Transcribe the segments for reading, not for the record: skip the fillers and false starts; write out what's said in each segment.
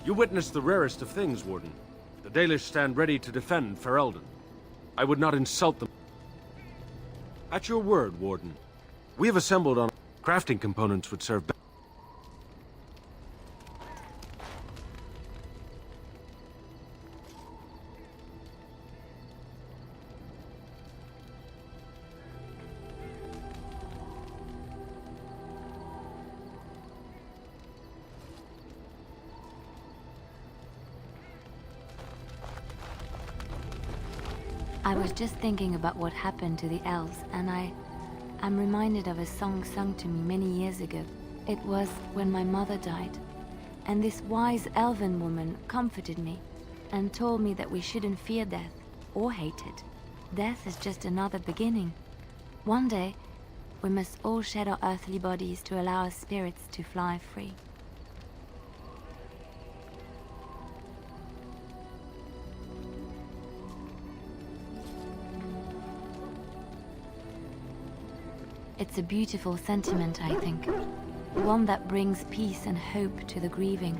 You witnessed the rarest of things, Warden. The Dalish stand ready to defend Ferelden. I would not insult them. At your word, Warden. We have assembled on... Crafting components would serve better. I was just thinking about what happened to the elves, and I'm reminded of a song sung to me many years ago. It was when my mother died, and this wise elven woman comforted me and told me that we shouldn't fear death or hate it. Death is just another beginning. One day, we must all shed our earthly bodies to allow our spirits to fly free. It's a beautiful sentiment, I think. One that brings peace and hope to the grieving.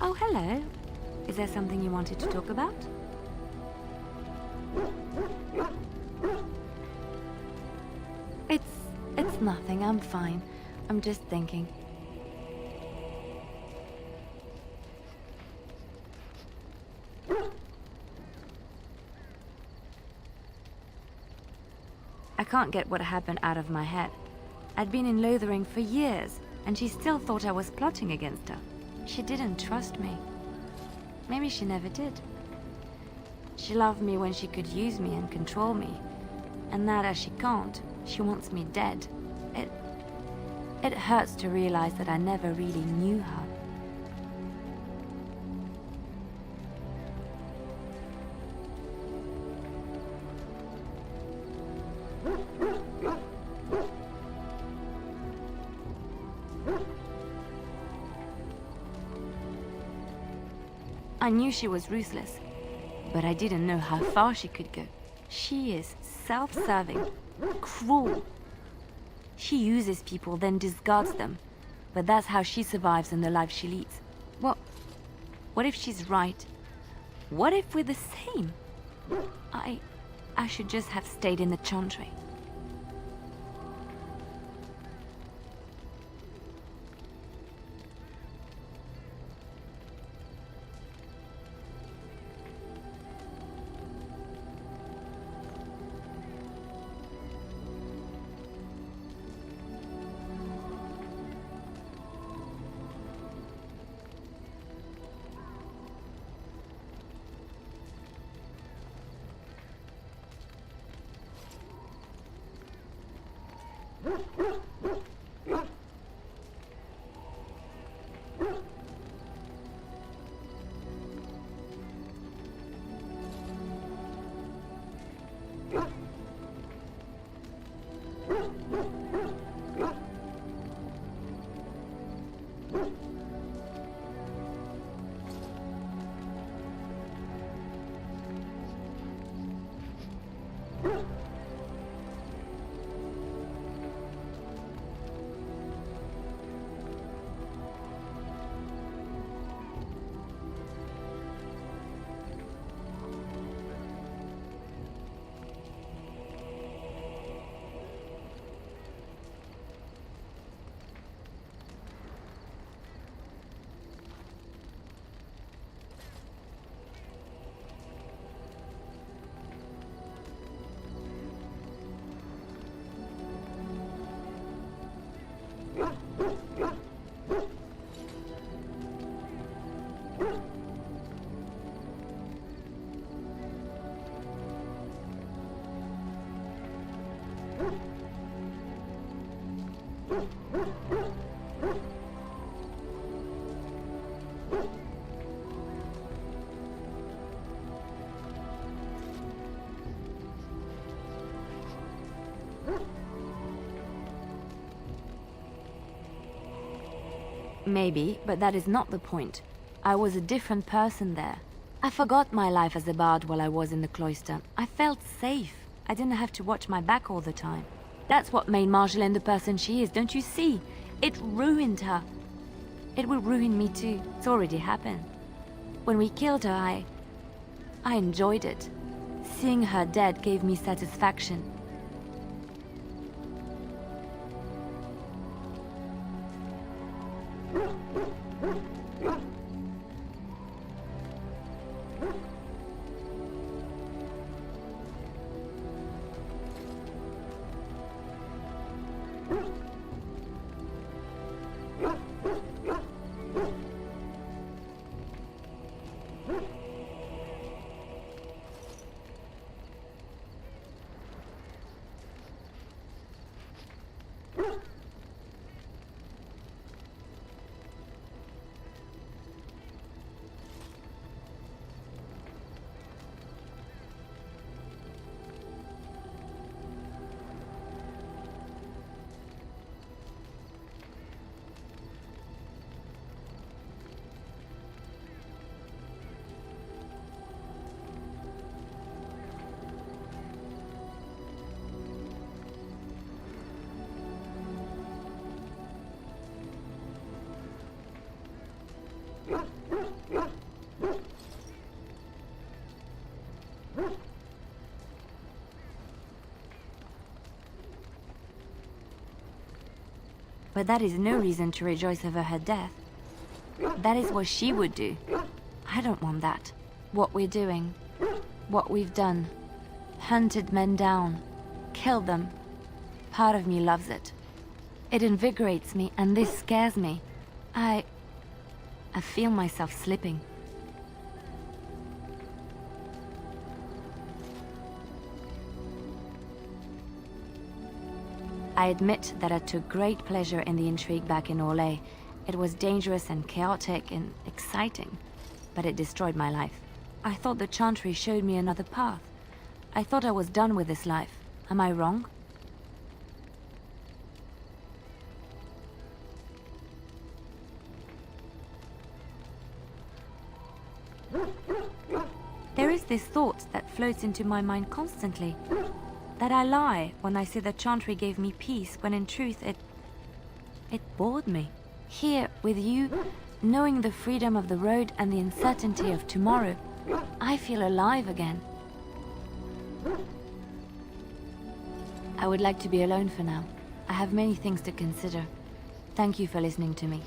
Oh, hello. Is there something you wanted to talk about? It's nothing. I'm fine. I'm just thinking. I can't get what happened out of my head. I'd been in Lothering for years, and she still thought I was plotting against her. She didn't trust me. Maybe she never did. She loved me when she could use me and control me. And now that she can't, she wants me dead. It hurts to realize that I never really knew her. I knew she was ruthless, but I didn't know how far she could go. She is self-serving, cruel. She uses people, then discards them. But that's how she survives in the life she leads. What if she's right? What if we're the same? I should just have stayed in the Chantry. Maybe, but that is not the point. I was a different person there. I forgot my life as a bard while I was in the cloister. I felt safe. I didn't have to watch my back all the time. That's what made Marjolaine the person she is, don't you see? It ruined her. It will ruin me too. It's already happened. When we killed her, I enjoyed it. Seeing her dead gave me satisfaction. But that is no reason to rejoice over her death. That is what she would do. I don't want that. What we're doing, what we've done, hunted men down, killed them. Part of me loves it. It invigorates me, and this scares me. I feel myself slipping. I admit that I took great pleasure in the intrigue back in Orlais. It was dangerous and chaotic and exciting, but it destroyed my life. I thought the Chantry showed me another path. I thought I was done with this life. Am I wrong? There is this thought that floats into my mind constantly. That I lie when I say that Chantry gave me peace, when in truth it bored me. Here, with you, knowing the freedom of the road and the uncertainty of tomorrow, I feel alive again. I would like to be alone for now. I have many things to consider. Thank you for listening to me.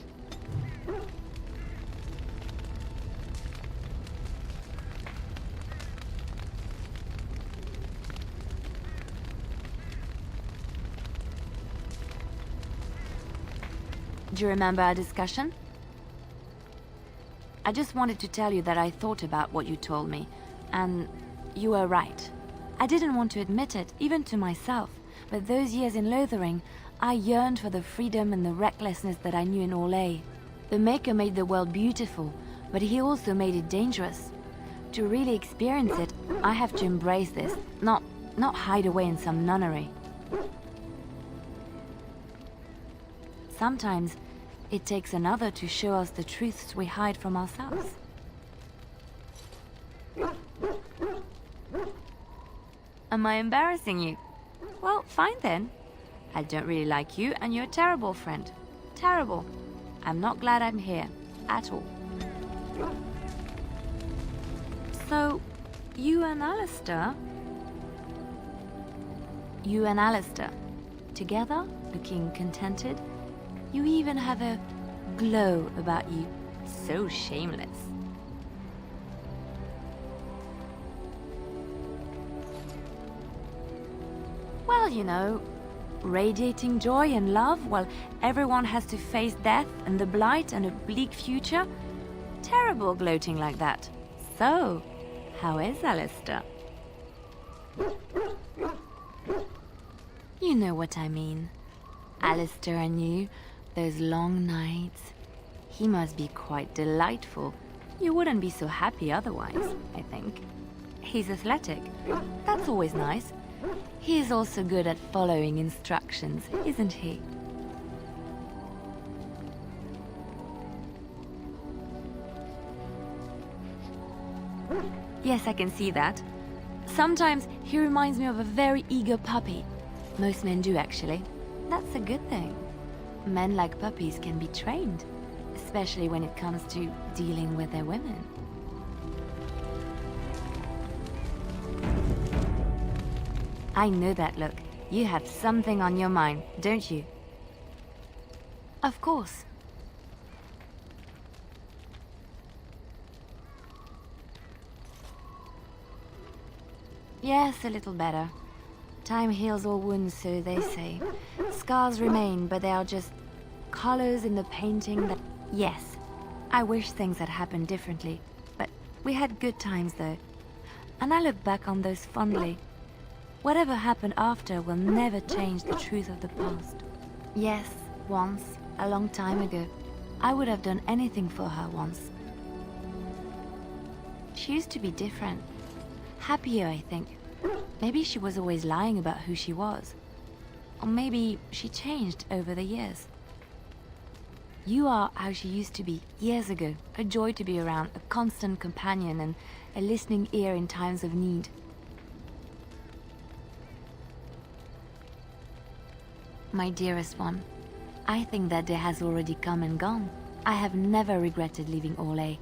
Do you remember our discussion? I just wanted to tell you that I thought about what you told me, and you were right. I didn't want to admit it, even to myself, but those years in Lothering, I yearned for the freedom and the recklessness that I knew in Orlais. The Maker made the world beautiful, but he also made it dangerous. To really experience it, I have to embrace this, not hide away in some nunnery. Sometimes, it takes another to show us the truths we hide from ourselves. Am I embarrassing you? Well, fine then. I don't really like you, and you're a terrible friend. Terrible. I'm not glad I'm here. At all. So, you and Alistair? You and Alistair. Together, looking contented. You even have a glow about you. So shameless. Well, you know, radiating joy and love while everyone has to face death and the blight and a bleak future. Terrible gloating like that. So, how is Alistair? You know what I mean. Alistair and you, those long nights. He must be quite delightful. You wouldn't be so happy otherwise, I think. He's athletic. That's always nice. He is also good at following instructions, isn't he? Yes, I can see that. Sometimes he reminds me of a very eager puppy. Most men do, actually. That's a good thing. Men like puppies can be trained, especially when it comes to dealing with their women. I know that look. You have something on your mind, don't you? Of course. Yes, a little better. Time heals all wounds, so they say. Scars remain, but they are just colors in the painting that... Yes, I wish things had happened differently, but we had good times though. And I look back on those fondly. Whatever happened after will never change the truth of the past. Yes, once, a long time ago, I would have done anything for her once. She used to be different. Happier, I think. Maybe she was always lying about who she was. Or maybe she changed over the years. You are how she used to be years ago. A joy to be around, a constant companion and a listening ear in times of need. My dearest one, I think that day has already come and gone. I have never regretted leaving Orlais.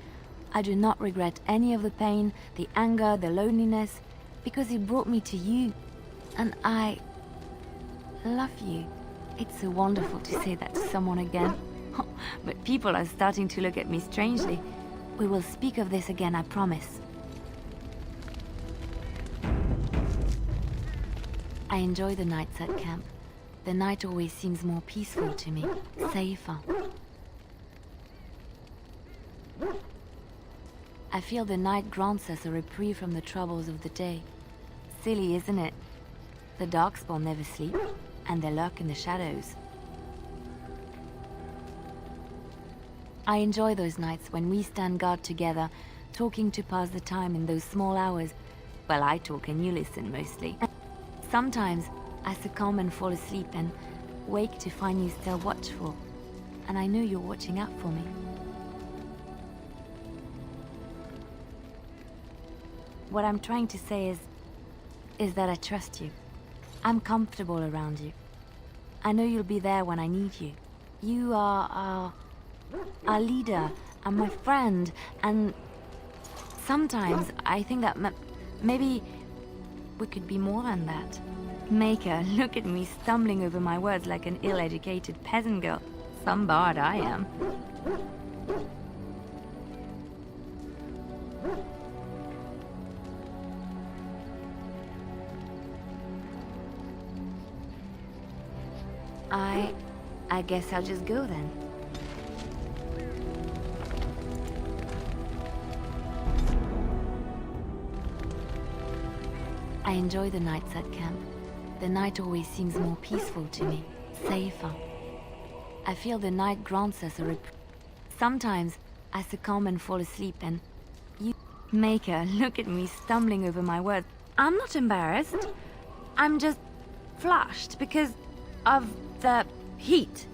I do not regret any of the pain, the anger, the loneliness, because it brought me to you. And I love you. It's so wonderful to say that to someone again. But people are starting to look at me strangely. We will speak of this again, I promise. I enjoy the nights at camp. The night always seems more peaceful to me, safer. I feel the night grants us a reprieve from the troubles of the day. Silly, isn't it? The Darkspawn never sleep, and they lurk in the shadows. I enjoy those nights when we stand guard together, talking to pass the time in those small hours. Well, I talk and you listen mostly. Sometimes I succumb and fall asleep and wake to find you still watchful. And I know you're watching out for me. What I'm trying to say is that I trust you. I'm comfortable around you. I know you'll be there when I need you. You are our leader and my friend, and sometimes I think that maybe we could be more than that. Maker, look at me stumbling over my words like an ill-educated peasant girl. Some bard I am. I guess I'll just go then. I enjoy the nights at camp. The night always seems more peaceful to me, safer. I feel the night grants us a Sometimes I succumb and fall asleep and you... Maker, look at me stumbling over my words. I'm not embarrassed. I'm just flushed because of the heat.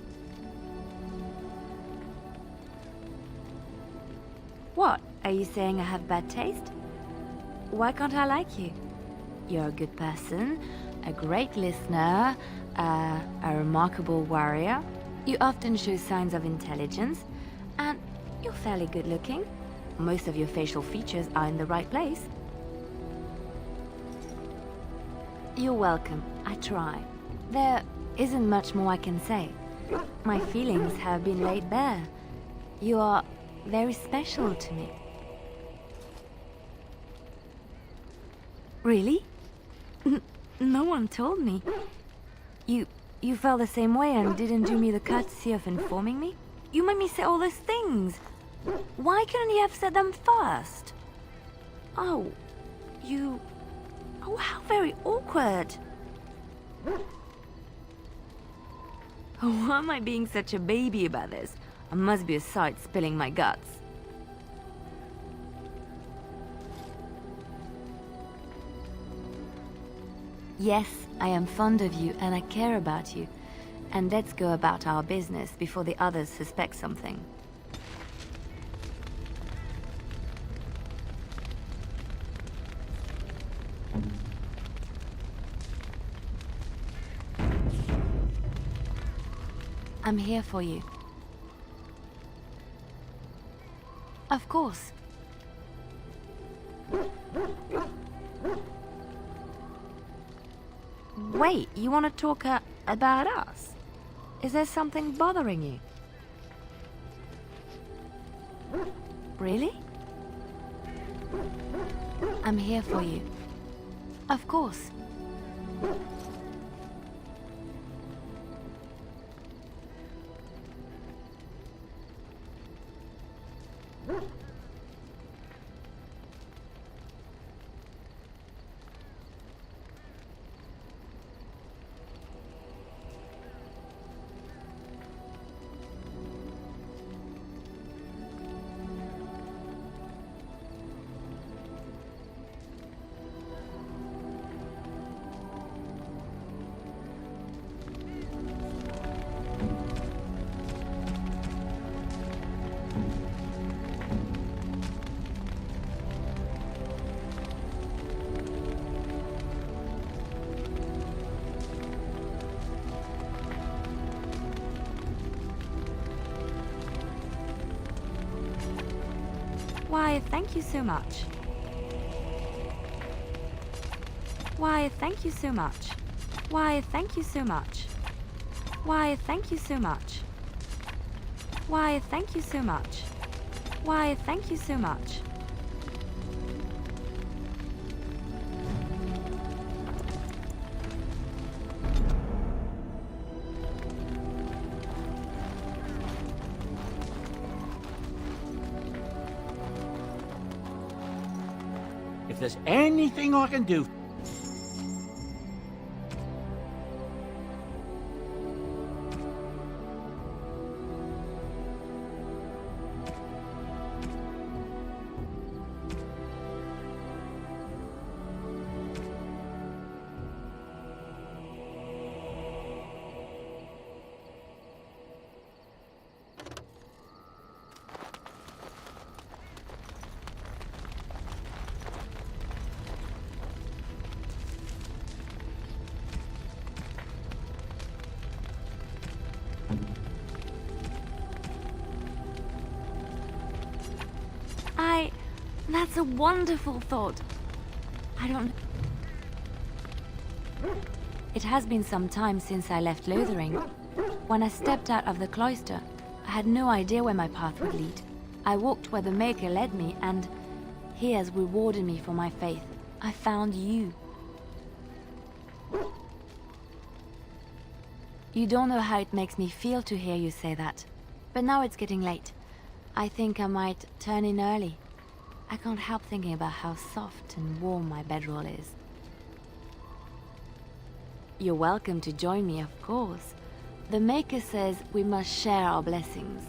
What? Are you saying I have bad taste? Why can't I like you? You're a good person, a great listener, a remarkable warrior. You often show signs of intelligence, and you're fairly good looking. Most of your facial features are in the right place. You're welcome. I try. There isn't much more I can say. My feelings have been laid bare. You are very special to me. Really? No one told me. You felt the same way and didn't do me the courtesy of informing me? You made me say all those things. Why couldn't you have said them first? Oh, you... Oh, how very awkward. Why am I being such a baby about this? I must be a sight spilling my guts. Yes, I am fond of you and I care about you. And let's go about our business before the others suspect something. I'm here for you. Of course. Wait, you want to talk about us? Is there something bothering you? Really? I'm here for you. Of course. Why, thank you so much. Why, thank you so much. Why, thank you so much. Why, thank you so much. Why, thank you so much. Why, thank you so much. If there's anything I can do... That's a wonderful thought. I don't... It has been some time since I left Lothering. When I stepped out of the cloister, I had no idea where my path would lead. I walked where the Maker led me, and he has rewarded me for my faith. I found you. You don't know how it makes me feel to hear you say that. But now it's getting late. I think I might turn in early. I can't help thinking about how soft and warm my bedroll is. You're welcome to join me, of course. The Maker says we must share our blessings.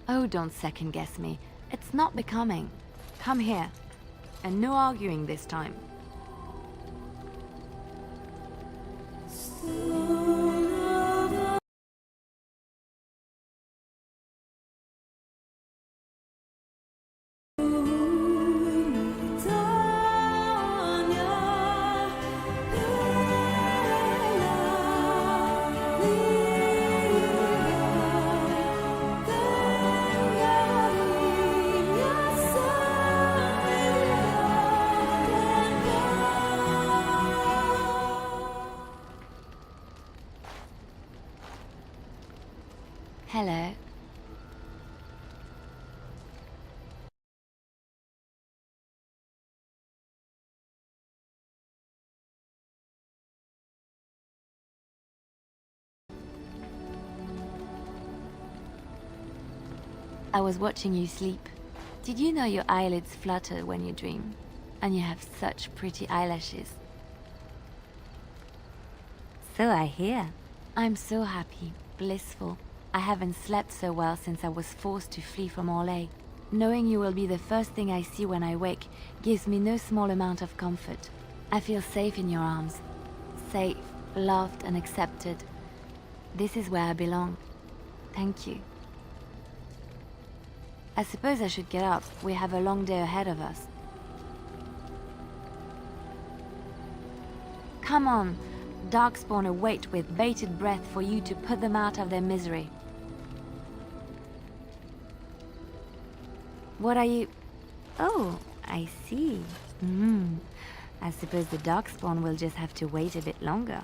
Oh, don't second guess me. It's not becoming. Come here. And no arguing this time. Hello. I was watching you sleep. Did you know your eyelids flutter when you dream? And you have such pretty eyelashes. So I hear. I'm so happy, blissful. I haven't slept so well since I was forced to flee from Orlais. Knowing you will be the first thing I see when I wake gives me no small amount of comfort. I feel safe in your arms. Safe, loved and accepted. This is where I belong. Thank you. I suppose I should get up. We have a long day ahead of us. Come on. Darkspawn await with bated breath for you to put them out of their misery. What are you... Oh, I see. I suppose the Darkspawn will just have to wait a bit longer.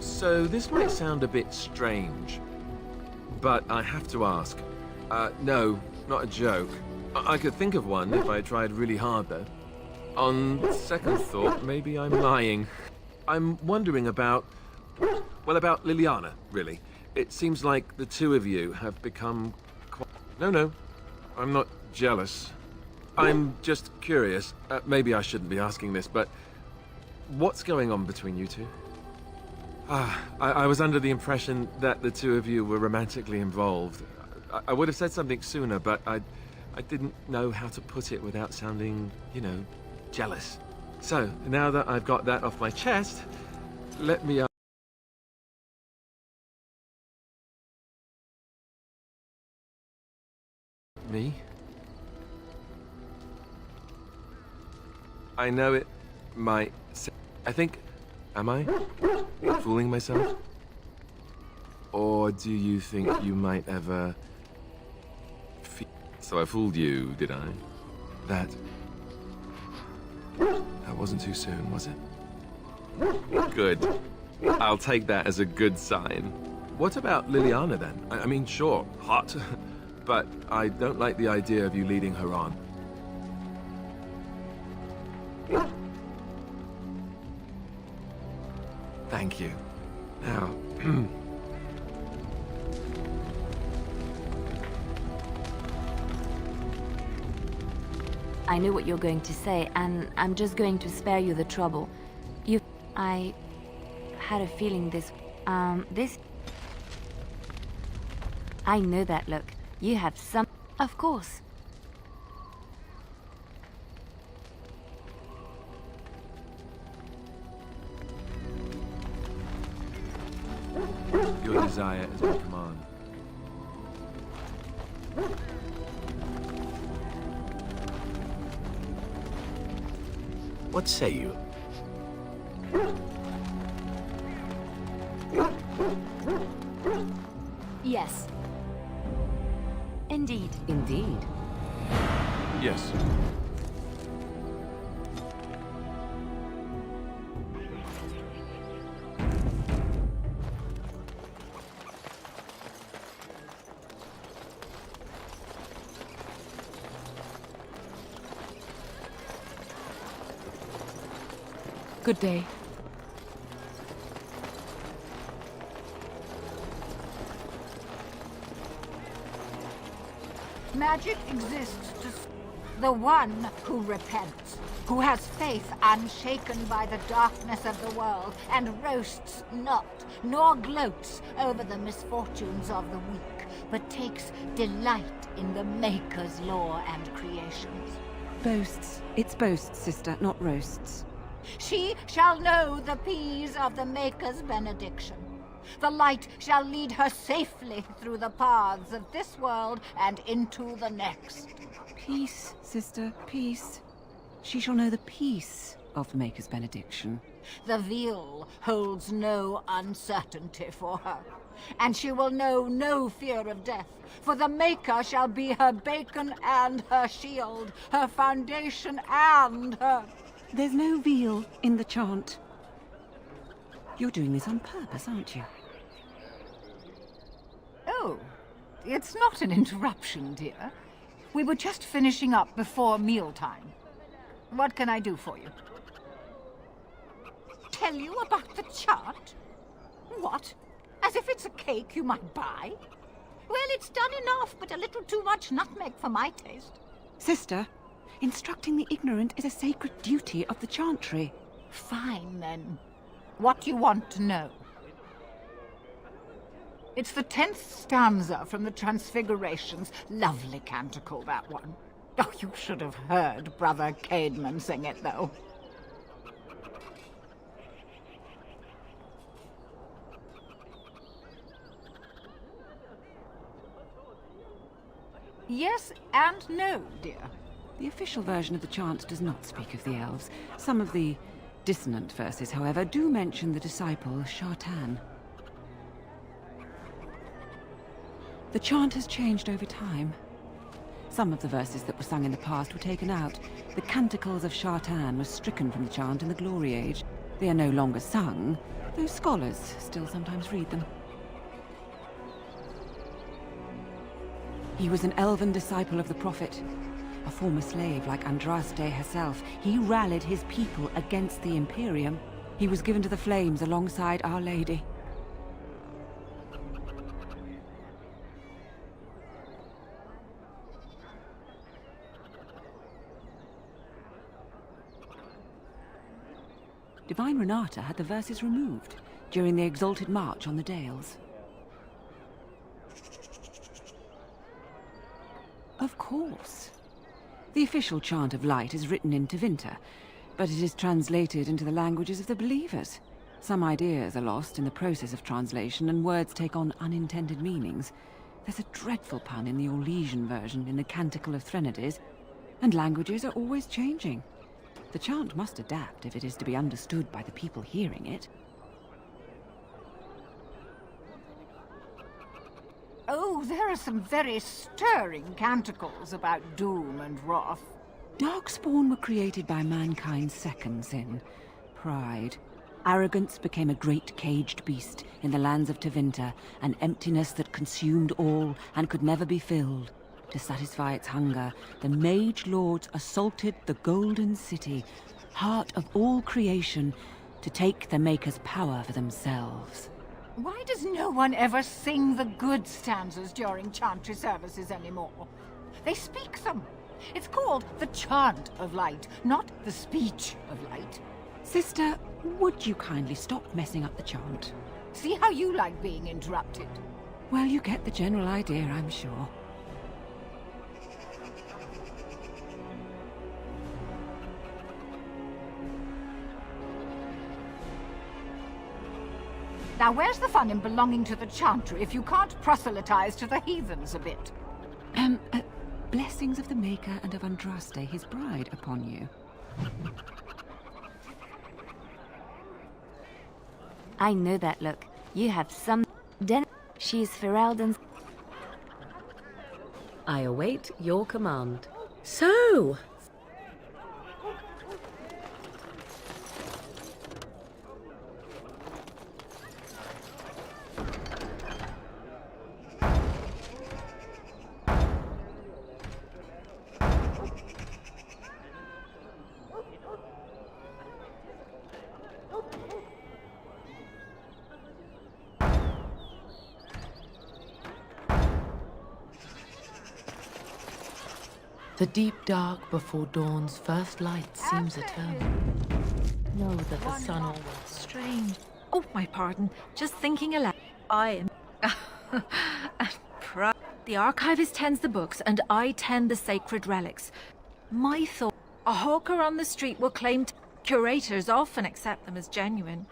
So this might sound a bit strange, but I have to ask. No, not a joke. I could think of one if I tried really hard, though. On second thought, maybe I'm lying. I'm wondering about... well, about Leliana, really. It seems like the two of you have become quite... No, I'm not jealous. I'm just curious. Maybe I shouldn't be asking this, but... what's going on between you two? I was under the impression that the two of you were romantically involved. I would have said something sooner, but I didn't know how to put it without sounding, you know, jealous. So, now that I've got that off my chest, let me... Me? I know it might... I think... Am I fooling myself? Or do you think you might ever... So I fooled you, did I? That wasn't too soon, was it? Good. I'll take that as a good sign. What about Leliana, then? I mean, sure, hot. But I don't like the idea of you leading her on. Thank you. Now... I know what you're going to say, and I'm just going to spare you the trouble. I had a feeling this I know that look. You have some... Of course. Your desire is my command. What say you? Yes. Indeed. Indeed. Yes. Good day. Magic exists to the one who repents, who has faith unshaken by the darkness of the world, and roasts not, nor gloats over the misfortunes of the weak, but takes delight in the Maker's lore and creations. Boasts. It's boasts, sister, not roasts. She shall know the peace of the Maker's benediction. The light shall lead her safely through the paths of this world and into the next. Peace, sister, peace. She shall know the peace of the Maker's benediction. The veil holds no uncertainty for her, and she will know no fear of death, for the Maker shall be her beacon and her shield, her foundation and her... There's no veal in the chant. You're doing this on purpose, aren't you? Oh, it's not an interruption, dear. We were just finishing up before mealtime. What can I do for you? Tell you about the chart? What? As if it's a cake you might buy? Well, it's done enough, but a little too much nutmeg for my taste. Sister, instructing the ignorant is a sacred duty of the chantry. Fine, then. What do you want to know? It's the 10th stanza from the Transfigurations. Lovely canticle, that one. Oh, you should have heard Brother Caedmon sing it, though. Yes and no, dear. The official version of the chant does not speak of the elves. Some of the dissonant verses, however, do mention the disciple Shartan. The chant has changed over time. Some of the verses that were sung in the past were taken out. The canticles of Shartan were stricken from the chant in the Glory Age. They are no longer sung, though scholars still sometimes read them. He was an elven disciple of the Prophet. A former slave like Andraste herself, he rallied his people against the Imperium. He was given to the flames alongside Our Lady. Divine Renata had the verses removed during the Exalted March on the Dales. Of course. The official chant of light is written in Tevinter, but it is translated into the languages of the believers. Some ideas are lost in the process of translation, and words take on unintended meanings. There's a dreadful pun in the Orlesian version in the Canticle of Threnodies, and languages are always changing. The chant must adapt if it is to be understood by the people hearing it. Oh, there are some very stirring canticles about doom and wrath. Darkspawn were created by mankind's second sin, pride. Arrogance became a great caged beast in the lands of Tevinter, an emptiness that consumed all and could never be filled. To satisfy its hunger, the Mage Lords assaulted the Golden City, heart of all creation, to take the Maker's power for themselves. Why does no one ever sing the good stanzas during chantry services anymore? They speak them. It's called the chant of light, not the speech of light. Sister, would you kindly stop messing up the chant? See how you like being interrupted? Well, you get the general idea, I'm sure. Now where's the fun in belonging to the Chantry if you can't proselytize to the heathens a bit? Blessings of the Maker and of Andraste, his bride, upon you. I know that look. You have some... She's Ferelden's... I await your command. So, the deep dark before dawn's first light seems eternal. Know that the sun always... Strange. Oh, my pardon. Just thinking aloud. I am... proud. The archivist tends the books, and I tend the sacred relics. My thought... A hawker on the street will claim curators often accept them as genuine.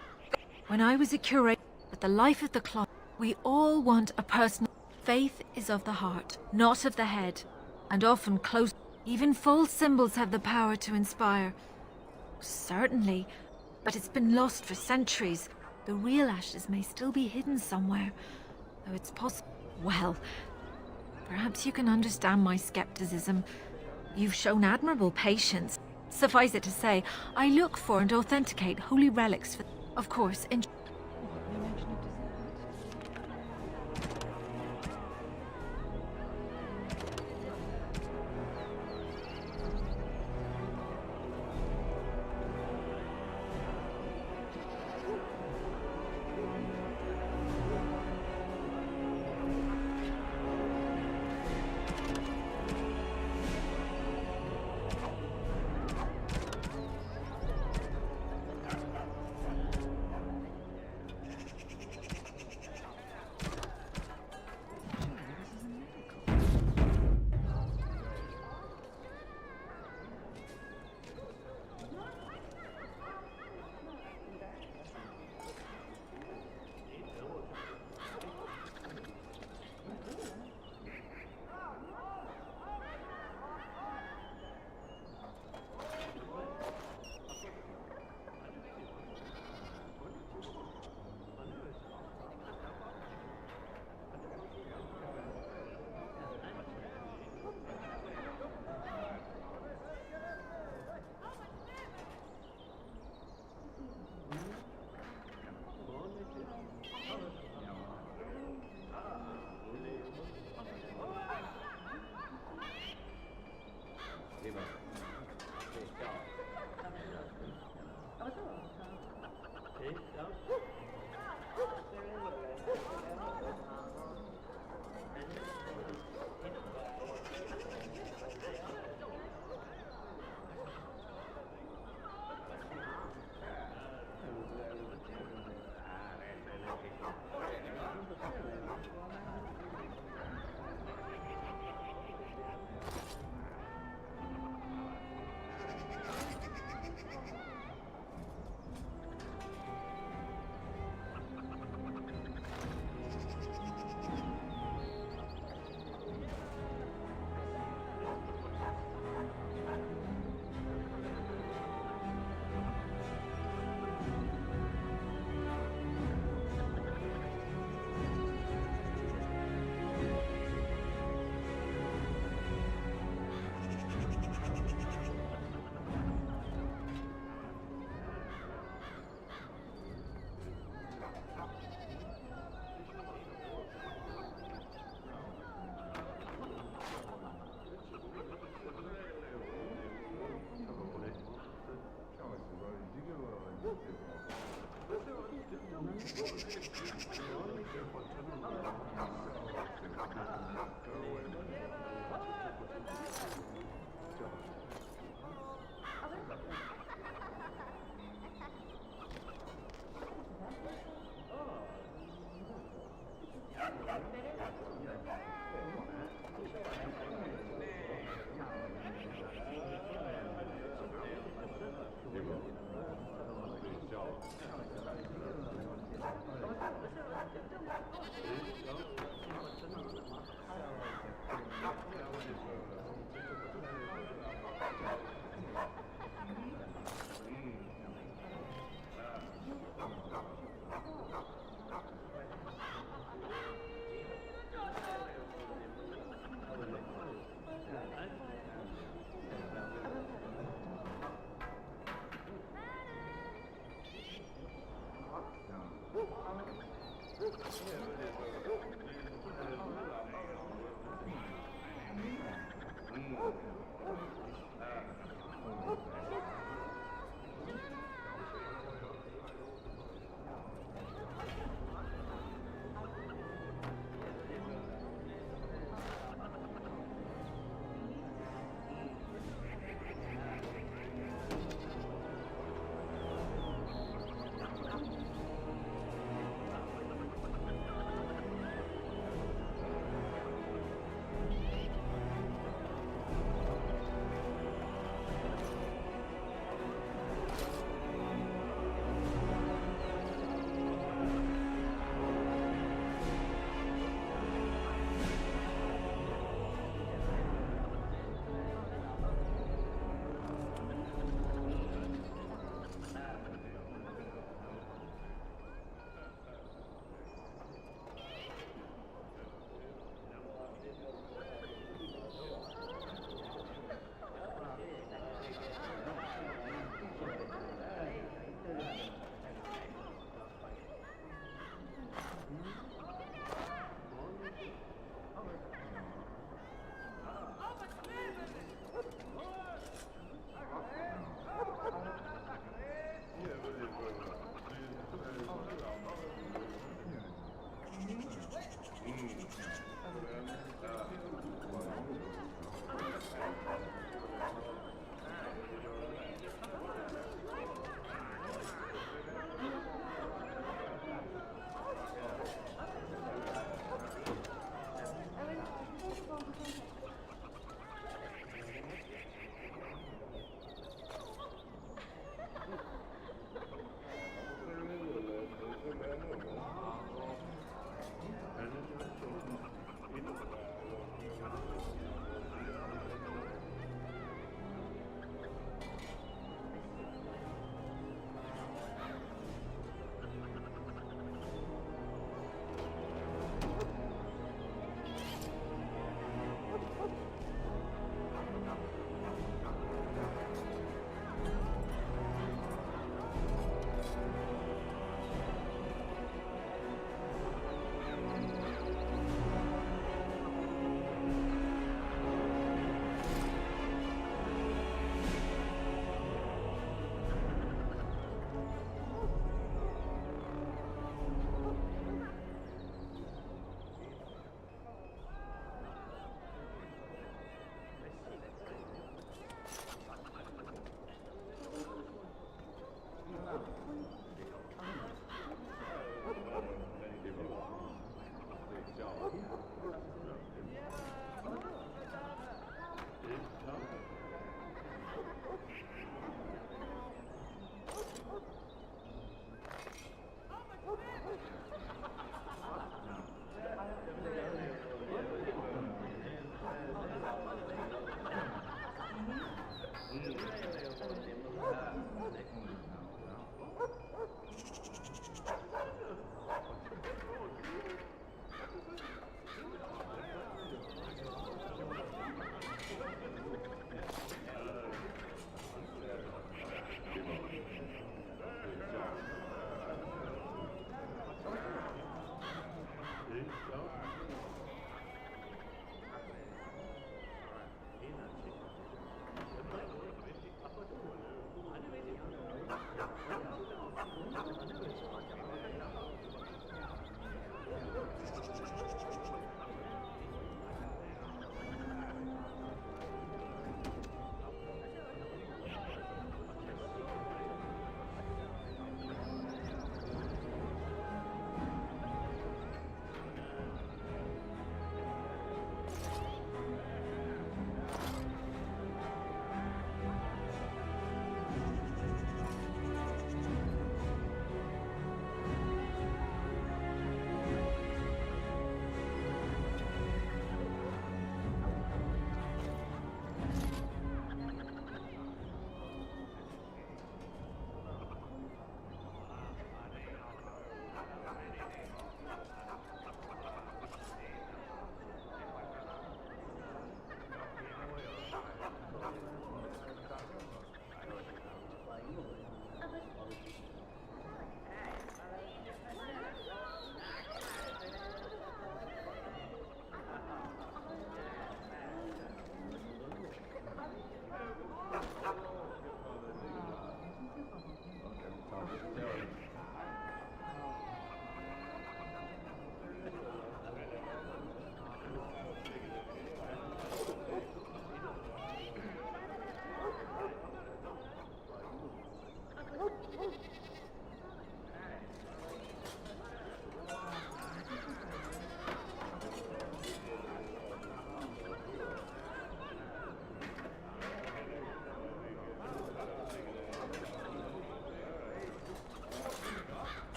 When I was a curator, at the life of the cloth, we all want a personal... Faith is of the heart, not of the head. And often close... Even false symbols have the power to inspire. Certainly. But it's been lost for centuries. The real ashes may still be hidden somewhere. Though it's possible... Well, perhaps you can understand my skepticism. You've shown admirable patience. Suffice it to say, I look for and authenticate holy relics for... Of course, in...